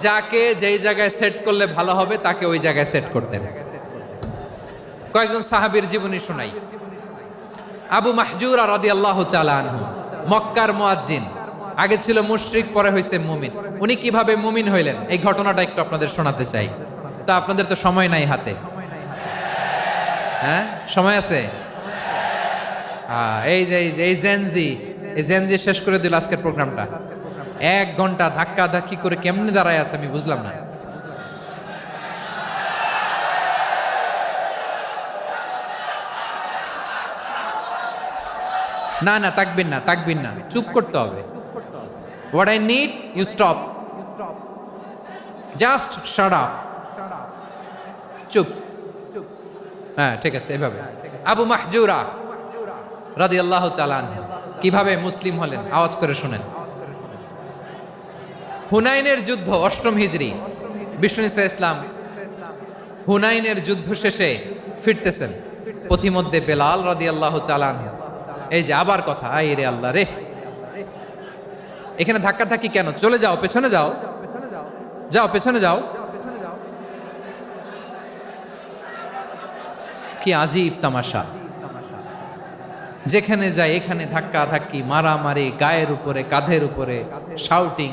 যাকে যেই জায়গায় সেট করলে ভালো হবে তাকে ওই জায়গায় সেট করতেন। কয়েকজন সাহাবীর জীবনী শোনাই। আবু মাহজুরা রাদিয়াল্লাহু তাআলা আনহু, মক্কার মুয়াজ্জিন, আগে ছিল মুশরিক, পরে হইছে মুমিন। উনি কিভাবে মুমিন হইলেন এই ঘটনাটা একটু আপনাদের শোনাতে চাই। তা আপনাদের তো সময় নাই হাতে, হ্যাঁ সময় আছে? এই জেনজি শেষ করে দিল আজকের প্রোগ্রামটা। 1 ঘন্টা ধাক্কা ধাক্কি করে কেমনে দাঁড়ায় আছে আমি বুঝলাম না। না না তাকবির না, চুপ করতে হবে। What I need you stop, just shut up, চুপ। হ্যাঁ ঠিক আছে, এভাবে। আবু মাহজুরা রাদিয়াল্লাহু তাআলা আনহু কিভাবে মুসলিম হলেন আওয়াজ করে শুনেন। হুনাইনের যুদ্ধ 8ম হিজরি, বিষ্ণু ঈসা ইসলাম হুনাইনের যুদ্ধ শেষে ফিরতেছেন। পথিমধ্যে বেলাল রাদিয়াল্লাহু তাআলা আনহু, এই যে আবার কথা, আই রে আল্লাহ রে, এখানে ধাক্কা ধাক্কি কেন? চলে যাও, পেছনে যাও, পেছনে যাও। কি আজীব তামাশা, যেখানে যায় এখানে ধাক্কা ধাক্কি, মারামারি, গায়ের উপরে কাঁধের উপরে শাউটিং।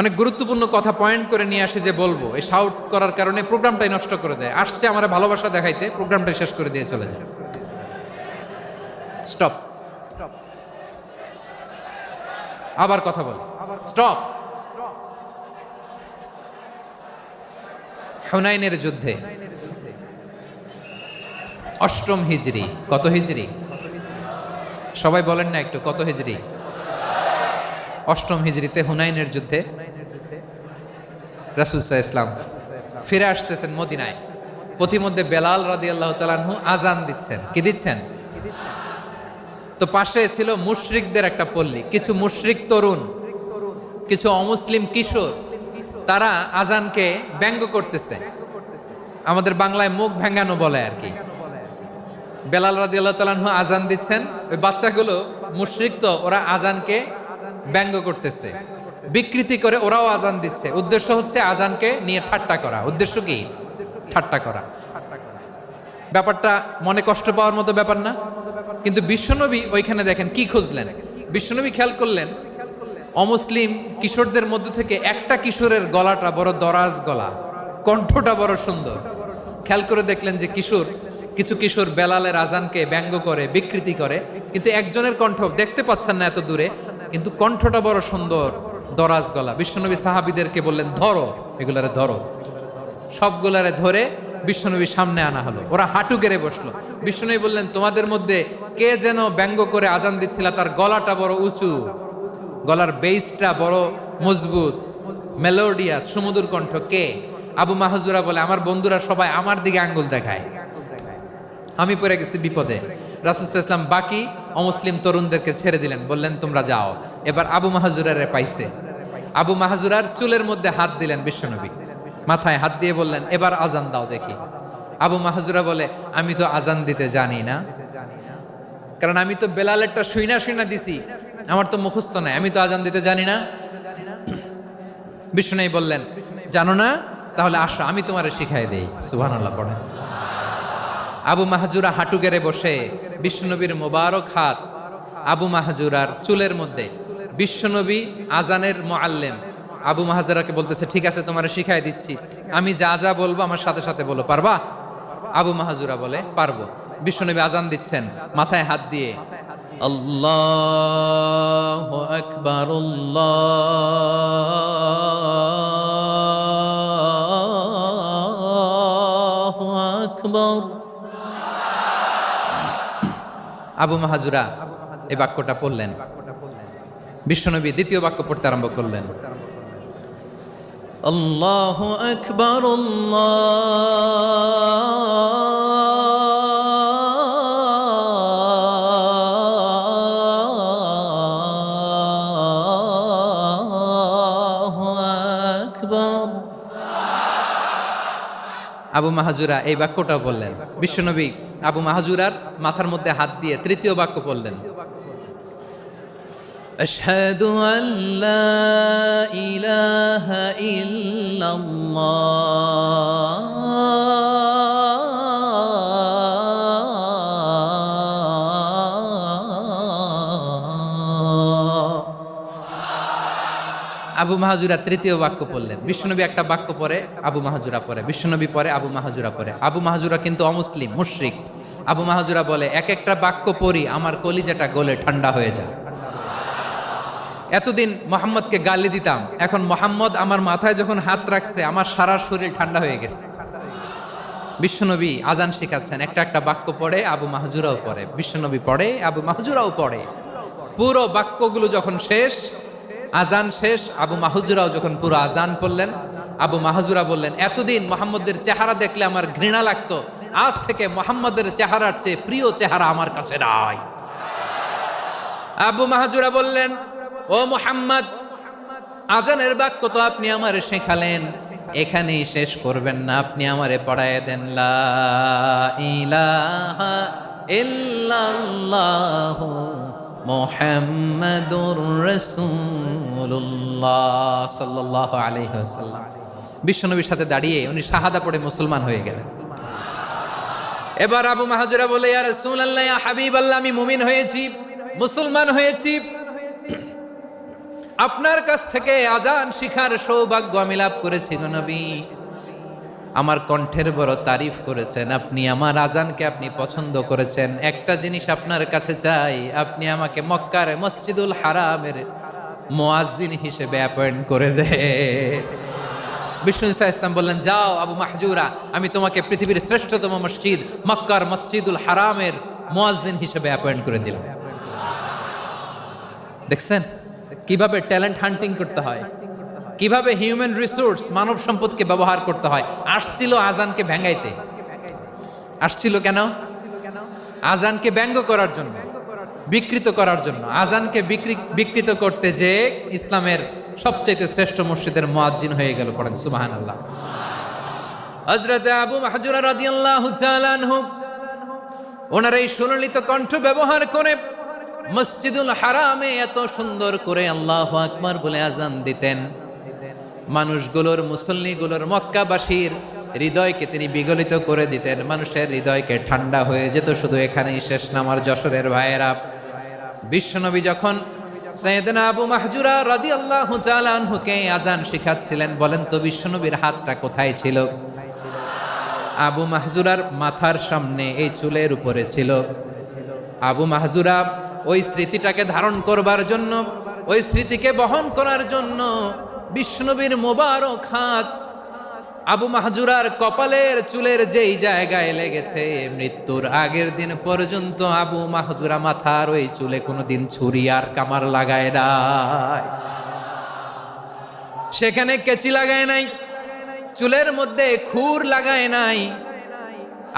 অনেক গুরুত্বপূর্ণ কথা পয়েন্ট করে নিয়ে আসে যে বলবো, এই শাউট করার কারণে প্রোগ্রামটাই নষ্ট করে দেয়। আসছে আমার ভালোবাসা দেখাইতে, প্রোগ্রামটাই শেষ করে দিয়ে চলে যায়। স্টপ, আবার কথা বল, স্টপ। হুনাইনের যুদ্ধে 8ম হিজরি, কত হিজরি সবাই বলেন না একটু, কত হিজরি? 8ম হিজরিতে হুনাইনের যুদ্ধে রাসূল সাল্লাল্লাহু আলাইহি ওয়াসাল্লাম ফিরে আসতেছেন মদিনায়। পথিমধ্যে বেলাল রাদিয়াল্লাহু তাআলা আনহু আজান দিচ্ছেন। কি দিচ্ছেন? তো পাশে ছিল মুশরিকদের একটা পল্লী, কিছু মুশরিক তরুণ, কিছু অমুসলিম কিশোর, তারা আজানকে ব্যঙ্গ করতেছে। আমাদের বাংলায় মুখ ভেঙ্গানো বলে আর কি। বেলাল রাদিয়াল্লাহু তাআলা আনহু আজান দিচ্ছেন, ওই বাচ্চাগুলো মুশরিক, তো ওরা আজানকে ব্যঙ্গ করতেছে, বিকৃতি করে ওরাও আজান দিচ্ছে। উদ্দেশ্য হচ্ছে আজানকে নিয়ে ঠাট্টা করা। উদ্দেশ্য কি? ঠাট্টা করা। ব্যাপারটা মনে কষ্ট পাওয়ার মতো ব্যাপার না? কিন্তু বিশ্বনবী ওইখানে দেখেন কি খুঁজলেন। বিশ্বনবী খেয়াল করলেন অমুসলিম কিশোরদের মধ্য থেকে একটা কিশোরের গলাটা বড় দরাজ গলা, কণ্ঠটা বড় সুন্দর। খেয়াল করে দেখলেন যে কিছু কিশোর বেলালের আজানকে ব্যঙ্গ করে, বিকৃতি করে, কিন্তু একজনের কণ্ঠ দেখতে পাচ্ছেন না এত দূরে, কিন্তু কণ্ঠটা বড় সুন্দর, দরাজ গলা। বিশ্বনবী সাহাবীদেরকে বললেন, ধরো এগুলারে, ধরো। সবগুলারে ধরে বিশ্বনবী সামনে আনা হলো। ওরা হাঁটু গেড়ে বসলো। বিশ্বনবী বললেন, তোমাদের মধ্যে কে যেন ব্যঙ্গ করে আজান দিচ্ছিল, তার গলাটা বড় উঁচু, গলার বেসটা বড় মজবুত, মেলোডিয়াস, সুমধুর কণ্ঠ। কে? আবু মাহজুরা বলে, আমার বন্ধুরা সবাই আমার দিকে আঙ্গুল দেখায়, আমি পড়ে গেছি বিপদে। রাসূল সাল্লাল্লাহু আলাইহি ওয়াসাল্লাম বাকি অমুসলিম তরুণদেরকে ছেড়ে দিলেন, বললেন তোমরা যাও। এবার আবু মাহজুরারে পাইছে। আবু মাহজুরার চুলের মধ্যে হাত দিলেন বিশ্বনবী, মাথায় হাত দিয়ে বললেন, এবার আজান দাও দেখি। আবু মাহজুরা বলে, আমি তো আজান দিতে জানি না, কারণ আমি তো বেলালেরটা শুইনা দিছি, আমার তো মুখস্থ নাই, আমি তো আজান দিতে জানি না। বিশ্বনবী বললেন, জানো না? তাহলে আসো, আমি তোমারে শিখাই দেই। সুবহানাল্লাহ পড়েন। আবু মাহজুরা হাঁটু গেড়ে বসে, বিশ্বনবীর মোবারক হাত আবু মাহজুরার চুলের মধ্যে। বিশ্বনবী আজানের মুআল্লিম আবু মাহজুরাকে বলতেছে, ঠিক আছে তোমারে শিখাই দিচ্ছি, আমি যা যা বলবো আমার সাথে সাথে বলো, পারবা? আবু মাহজুরা বলে, পারবো। বিশ্বনবী আজান দিচ্ছেন মাথায় হাত দিয়ে, আল্লাহু আকবার, আল্লাহু আকবার। আবু মাহজুরা এই বাক্যটা পড়লেন। বিশ্বনবী দ্বিতীয় বাক্য পড়তে আরম্ভ করলেন, আল্লাহু আকবার, আল্লাহু আকবার। আবু মাহজুরা এই বাক্যটা বললেন। বিশ্বনবী আবু মাহজুরার মাথার মধ্যে হাত দিয়ে তৃতীয় বাক্য পড়লেন, আশহাদু আল্লা ইলাহা ইল্লাল্লাহ। আবু মাহাজুরা তৃতীয় বাক্য পড়লেন। বিশ্বনবী একটা বাক্য পরে আবু মাহাজুরা পরে, বিশ্বনবী পরে আবু মাহাজুরা পরে। আবু মাহাজুরা কিন্তু অমুসলিম, মুশরিক। আবু মাহাজুরা বলে, এক একটা বাক্য পড়ি আমার কলিজাটা গলে ঠান্ডা হয়ে যায়। এতদিন মোহাম্মদকে গালি দিতাম, এখন মোহাম্মদ আমার মাথায় যখন হাত রাখছে আমার সারা শরীর ঠান্ডা হয়ে গেছে। বিশ্বনবী আজান শিখাচ্ছেন, একটা একটা বাক্য পড়ে আবু মাহাজুরাও পড়ে, বিশ্বনবী পড়ে আবু মাহাজুরাও পড়ে। পুরো বাক্যগুলো যখন শেষ, আজান শেষ, আবু মাহাজুরাও যখন পুরো আজান পড়লেন, আবু মাহাজুরা বললেন, এতদিন মোহাম্মদের চেহারা দেখলে আমার ঘৃণা লাগতো, আজ থেকে মোহাম্মদের চেহারার চেয়ে প্রিয় চেহারা আমার কাছে নাই। আবু মাহাজুরা বললেন, ও মুহাম্মদ, আজানের বাক্য তো আপনি আমারে শেখালেন, এখানেই শেষ করবেন না, আপনি আমারে পড়ায় দেন লা ইলাহা ইল্লাল্লাহু মুহাম্মাদুর রাসূলুল্লাহ সাল্লাল্লাহু আলাইহি ওয়াসাল্লাম। বিশ্বনবীর সাথে দাঁড়িয়ে উনি শাহাদা পড়ে মুসলমান হয়ে গেলেন। এবার আবু মাহাজুরা বলে, ইয়া রাসূলুল্লাহ, ইয়া হাবিবাল্লাহ, আমি মুমিন হয়েছি, মুসলমান হয়েছি, আপনার কাছ থেকে আজান শিখার সৌভাগ্য আমি লাভ করেছি গো নবী। আমার কণ্ঠের বড় তারিফ করেছেন, আপনি আমার আজানকে আপনি পছন্দ করেছেন। একটা জিনিস আপনার কাছে চাই, আপনি আমাকে মক্কার মসজিদুল হারামের মুয়াজ্জিন হিসেবে অ্যাপয়েন্ট করে দে। বিষ্ণু ইসলাম বললেন, যাও আবু মাহজুরা, আমি তোমাকে পৃথিবীর শ্রেষ্ঠতম মসজিদ মক্কার মসজিদুল হারামের মুয়াজ্জিন হিসেবে অ্যাপয়েন্ট করে দিলাম। দেখছেন কিভাবে ট্যালেন্ট হান্টিং করতে হয়, কিভাবে হিউম্যান রিসোর্স মানব সম্পদকে ব্যবহার করতে হয়। আসছিল আজানকে ভেঙ্গাইতে, আসছিল কেন? আজানকে ব্যঙ্গ করার জন্য, বিকৃত করার জন্য। আজানকে বিকৃত করতে যে ইসলামের সবচেয়ে শ্রেষ্ঠ মসজিদের মুয়াজ্জিন হয়ে গেল। পড়েন সুবহানাল্লাহ। হযরত আবু মাহজুরা রাদিয়াল্লাহু তাআলা আনহু ওনার এই সুললিত কণ্ঠ ব্যবহার করে মসজিদুল হারামে এত সুন্দর করে আল্লাহু আকবার বলে আজান দিতেন। মানুষগুলোর, মুসল্লিগুলোর, মক্কাবাসীর হৃদয়কে তিনি বিগলিত করে দিতেন। মানুষের হৃদয়কে ঠান্ডা হয়ে যেত। শুধু এখানেই শেষ না আমার যশোরের ভাইয়েরা। বিশ্বনবী যখন সাইয়েদনা আবু মাহজুরা রাদিয়াল্লাহু তাআলা আনহুকে আজান শিখাচ্ছিলেন, বলেন তো বিশ্বনবীর হাতটা কোথায় ছিল? আবু মাহজুরার মাথার সামনে, এই চুলের উপরে ছিল। আবু মাহজুরা ওই স্মৃতিটাকে ধারণ করবার জন্য, ওই স্মৃতিকে বহন করার জন্য বিশ্বনবীর মোবারক হাত আবু মাহজুরার কপালের চুলের যেই জায়গায় লেগেছে, মৃত্যুর আগের দিন পর্যন্ত আবু মাহজুরা মাথার ওই চুলে কোনোদিন ছুরি আর কামার লাগায় নাই, সেখানে কেচি লাগায় নাই, চুলের মধ্যে খুর লাগায় নাই।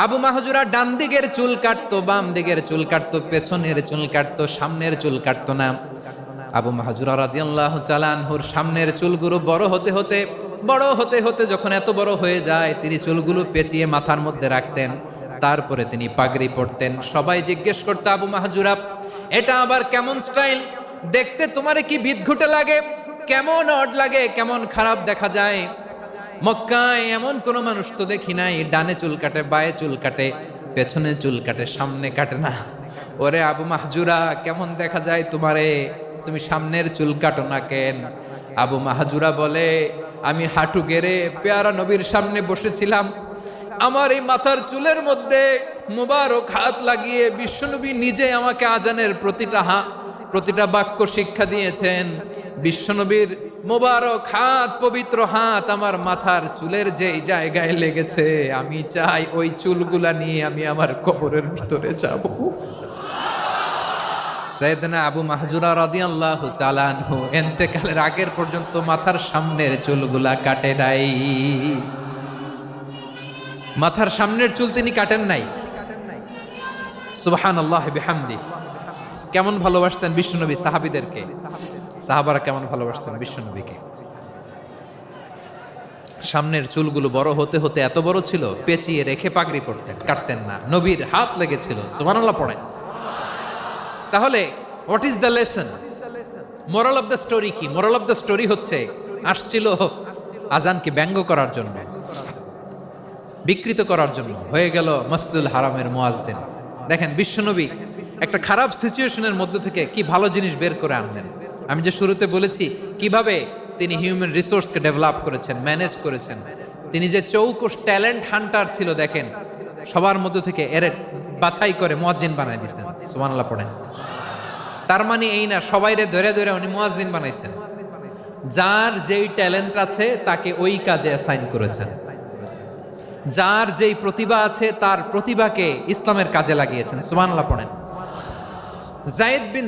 আবু মাহজুরা ডান দিকের চুল কাটতো, বাম দিকের চুল কাটতো, পেছনের চুল কাটতো, সামনের চুল কাটতো না। আবু মাহজুরা রাদিয়াল্লাহু তাআলা আনহুর সামনের চুলগুলো বড় হতে হতে যখন এত বড় হয়ে যায়, তিনি চুলগুলো পেঁচিয়ে মাথার মধ্যে রাখতেন। তারপরে তিনি পাগড়ি পরতেন। সবাই জিজ্ঞেস করতো, আবু মাহজুরা, এটা আবার কেমন স্টাইল? দেখতে তোমারে কি বিদঘুটে লাগে? কেমন অড লাগে? কেমন খারাপ দেখা যায়? মক্কায় এমন কোনো মানুষ তো দেখি নাই, ডানে চুল কাটে, বায়ে চুল কাটে, পেছনে চুল কাটে, সামনে কাটে না। ওরে আবু মাহজুরা, কেমন দেখা যায় তোমারে? তুমি সামনের চুল কাটো না কেন? আবু মাহজুরা বলে, আমি হাঁটু গেড়ে পেয়ারা নবীর সামনে বসেছিলাম, আমার এই মাথার চুলের মধ্যে মুবারক হাত লাগিয়ে বিশ্বনবী নিজে আমাকে আজানের প্রতিটা বাক্য শিক্ষা দিয়েছেন। বিশ্বনবীর মোবারক হাত, পবিত্র হাত আমার মাথার চুলের যেই জায়গায় লেগেছে, আমি চাই ওই চুলগুলা নিয়ে আমি আমার কবরের ভিতরে যাব। সাইয়েদনা আবু মাহজুরা রাদিয়াল্লাহু তাআলা আনহু ইন্তেকালের আগের পর্যন্ত মাথার সামনের চুলগুলা কাটে নাই। মাথার সামনের চুল তিনি কাটেন নাই। সুবহানাল্লাহ বিহামদি। কেমন ভালোবাসতেন বিশ্বনবী সাহাবীদেরকে, সাহাবারা কেমন ভালোবাসতেন বিশ্বনবীকে। সামনের চুলগুলো বড় হতে হতে এত বড় ছিল, পেঁচিয়ে রেখে পাগড়ি পরতেন, কাটতেন না। নবীর হাত লেগেছিল। সুবহানাল্লাহ পড়েন। তাহলে what is the lesson? Moral of the story কি? মোরাল অফ দ্য স্টোরি হচ্ছে, আসছিল আজানকে ব্যঙ্গ করার জন্য, বিকৃত করার জন্য, হয়ে গেল মসজিদুল হারামের মুয়াজ্জিন। দেখেন বিশ্বনবী একটা খারাপ সিচুয়েশনের মধ্যে থেকে কি ভালো জিনিস বের করে আনলেন। আমি যে শুরুতে বলেছি কিভাবে তিনি হিউম্যান রিসোর্সকে ডেভেলপ করেছেন, ম্যানেজ করেছেন। তিনি যে চৌকস ট্যালেন্ট হান্টার ছিল, দেখেন সবার মধ্যে থেকে এর বাছাই করে মুয়াজ্জিন বানাই দিয়েছেন। সুবহানাল্লাহ পড়েন। তার মানে এই না সবাইরে ধরে ধরে উনি মুয়াজ্জিন বানাইছেন। যার যেই ট্যালেন্ট আছে তাকে ওই কাজে অ্যাসাইন করেছেন। যার যেই প্রতিভা আছে তার প্রতিভাকে ইসলামের কাজে লাগিয়েছেন। সুবহানাল্লাহ পড়েন। যায়েদ বিন